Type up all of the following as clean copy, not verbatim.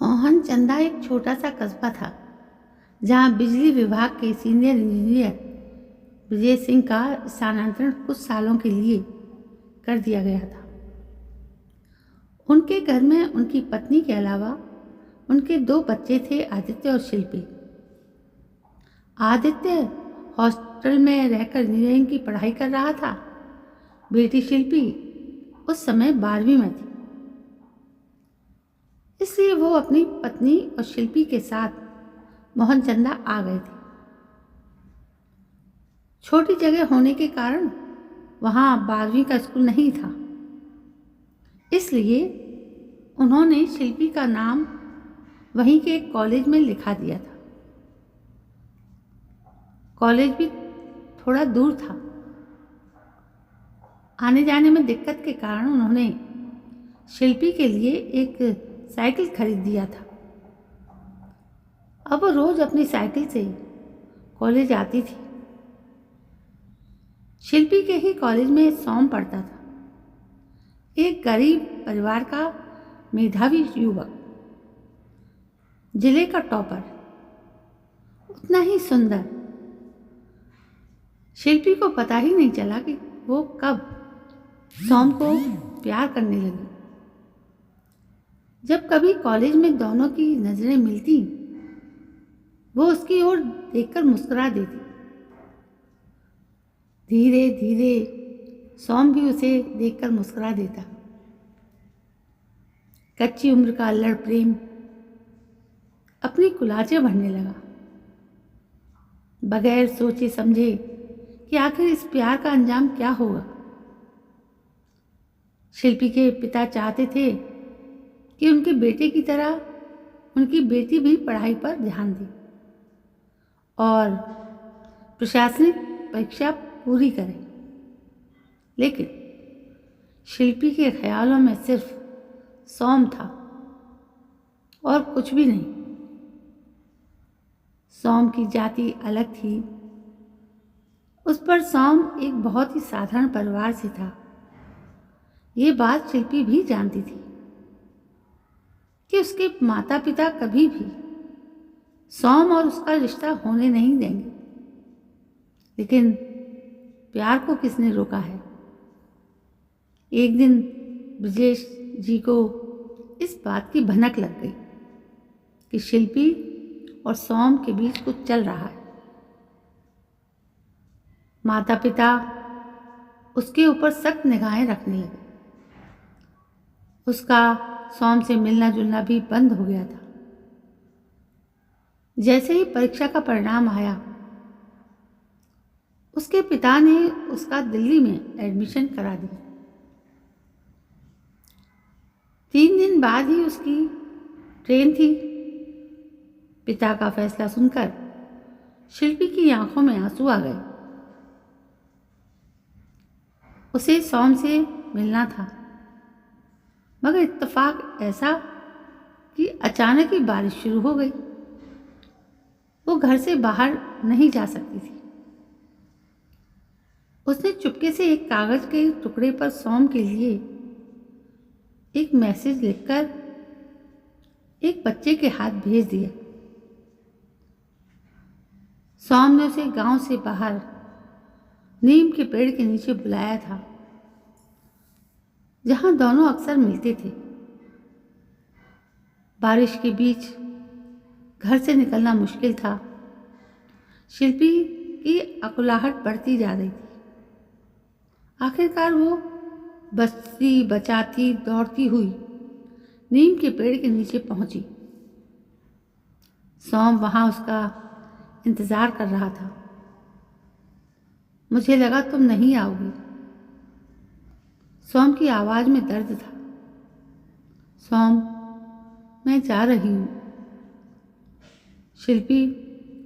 मोहन चंदा एक छोटा सा कस्बा था जहां बिजली विभाग के सीनियर इंजीनियर विजय सिंह का स्थानांतरण कुछ सालों के लिए कर दिया गया था। उनके घर में उनकी पत्नी के अलावा उनके दो बच्चे थे, आदित्य और शिल्पी। आदित्य हॉस्टल में रहकर इंजीनियरिंग की पढ़ाई कर रहा था। बेटी शिल्पी उस समय 12वीं में थी, इसलिए वो अपनी पत्नी और शिल्पी के साथ मोहनचंदा आ गए थे। छोटी जगह होने के कारण वहाँ 12वीं का स्कूल नहीं था, इसलिए उन्होंने शिल्पी का नाम वहीं के एक कॉलेज में लिखा दिया था। कॉलेज भी थोड़ा दूर था। आने जाने में दिक्कत के कारण उन्होंने शिल्पी के लिए एक साइकिल खरीद दिया था। अब वो रोज अपनी साइकिल से कॉलेज आती थी। शिल्पी के ही कॉलेज में सोम पढ़ता था, एक गरीब परिवार का मेधावी युवक, जिले का टॉपर, उतना ही सुंदर। शिल्पी को पता ही नहीं चला कि वो कब सोम को प्यार करने लगी। जब कभी कॉलेज में दोनों की नजरें मिलती, वो उसकी ओर देखकर मुस्कुरा देती। धीरे धीरे सोम भी उसे देखकर मुस्कुरा देता। कच्ची उम्र का अल्लड़ प्रेम अपनी कुलाचे भरने लगा। बगैर सोचे समझे कि आखिर इस प्यार का अंजाम क्या होगा, शिल्पी के पिता चाहते थे कि उनके बेटे की तरह उनकी बेटी भी पढ़ाई पर ध्यान दे और प्रशासनिक परीक्षा पूरी करे, लेकिन शिल्पी के ख्यालों में सिर्फ सोम था और कुछ भी नहीं। सोम की जाति अलग थी। उस पर सोम एक बहुत ही साधारण परिवार से था। ये बात शिल्पी भी जानती थी कि उसके माता पिता कभी भी सोम और उसका रिश्ता होने नहीं देंगे, लेकिन प्यार को किसने रोका है। एक दिन ब्रजेश जी को इस बात की भनक लग गई कि शिल्पी और सोम के बीच कुछ चल रहा है। माता पिता उसके ऊपर सख्त निगाहें रखने लगे। उसका सोम से मिलना जुलना भी बंद हो गया था। जैसे ही परीक्षा का परिणाम आया, उसके पिता ने उसका दिल्ली में एडमिशन करा दिया। 3 दिन बाद ही उसकी ट्रेन थी। पिता का फैसला सुनकर शिल्पी की आंखों में आंसू आ गए। उसे सोम से मिलना था, मगर इत्तेफाक ऐसा कि अचानक ही बारिश शुरू हो गई। वो घर से बाहर नहीं जा सकती थी। उसने चुपके से एक कागज के टुकड़े पर सोम के लिए एक मैसेज लिखकर एक बच्चे के हाथ भेज दिया। सोम ने उसे गांव से बाहर नीम के पेड़ के नीचे बुलाया था, जहां दोनों अक्सर मिलते थे। बारिश के बीच घर से निकलना मुश्किल था। शिल्पी की अकुलाहट बढ़ती जा रही थी। आखिरकार वो बचती बचाती दौड़ती हुई नीम के पेड़ के नीचे पहुंची। सोम वहां उसका इंतजार कर रहा था। मुझे लगा तुम नहीं आओगी। सोम की आवाज में दर्द था। सोम, मैं जा रही हूं। शिल्पी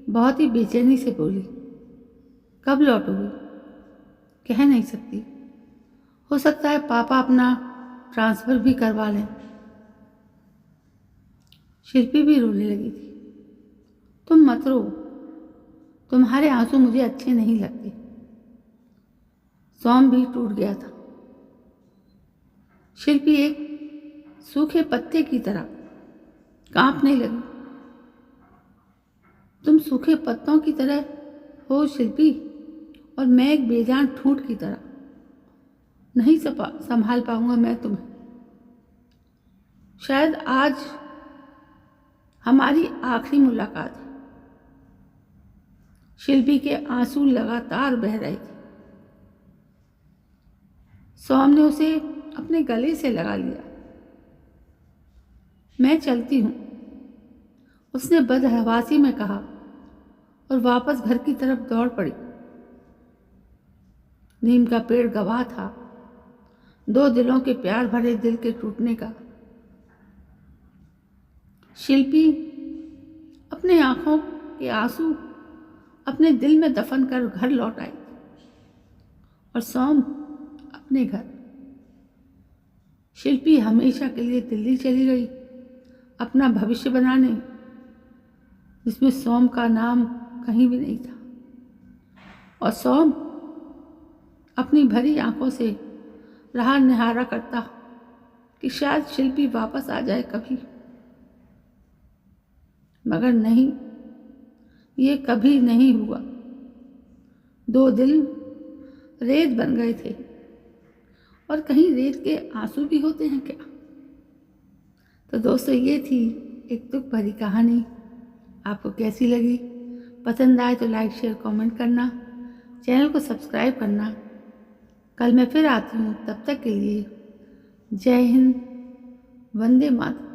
बहुत ही बेचैनी से बोली। कब लौटोगी? कह नहीं सकती। हो सकता है पापा अपना ट्रांसफर भी करवा लें। शिल्पी भी रोने लगी थी। तुम मत रो, तुम्हारे आंसू मुझे अच्छे नहीं लगते। सोम भी टूट गया था। शिल्पी एक सूखे पत्ते की तरह कांपने लगी। तुम सूखे पत्तों की तरह हो शिल्पी, और मैं एक बेजान ठूंठ की तरह। नहीं संभाल पाऊंगा मैं तुम्हें। शायद आज हमारी आखिरी मुलाकात है। शिल्पी के आंसू लगातार बह रहे थे। सोम ने उसे अपने गले से लगा लिया। मैं चलती हूँ, उसने बदहवासी में कहा और वापस घर की तरफ दौड़ पड़ी। नीम का पेड़ गवाह था 2 दिलों के प्यार भरे दिल के टूटने का। शिल्पी अपने आंखों के आंसू अपने दिल में दफन कर घर लौट आई और सोम अपने घर। शिल्पी हमेशा के लिए दिल्ली चली गई, अपना भविष्य बनाने, जिसमें सोम का नाम कहीं भी नहीं था। और सोम अपनी भरी आंखों से रहा निहारा करता कि शायद शिल्पी वापस आ जाए कभी। मगर नहीं, ये कभी नहीं हुआ। 2 दिल रेत बन गए थे। और कहीं रेत के आंसू भी होते हैं क्या? तो दोस्तों, ये थी एक दुख भरी कहानी। आपको कैसी लगी? पसंद आए तो लाइक शेयर कमेंट करना, चैनल को सब्सक्राइब करना। कल मैं फिर आती हूँ, तब तक के लिए जय हिंद, वंदे मातरम।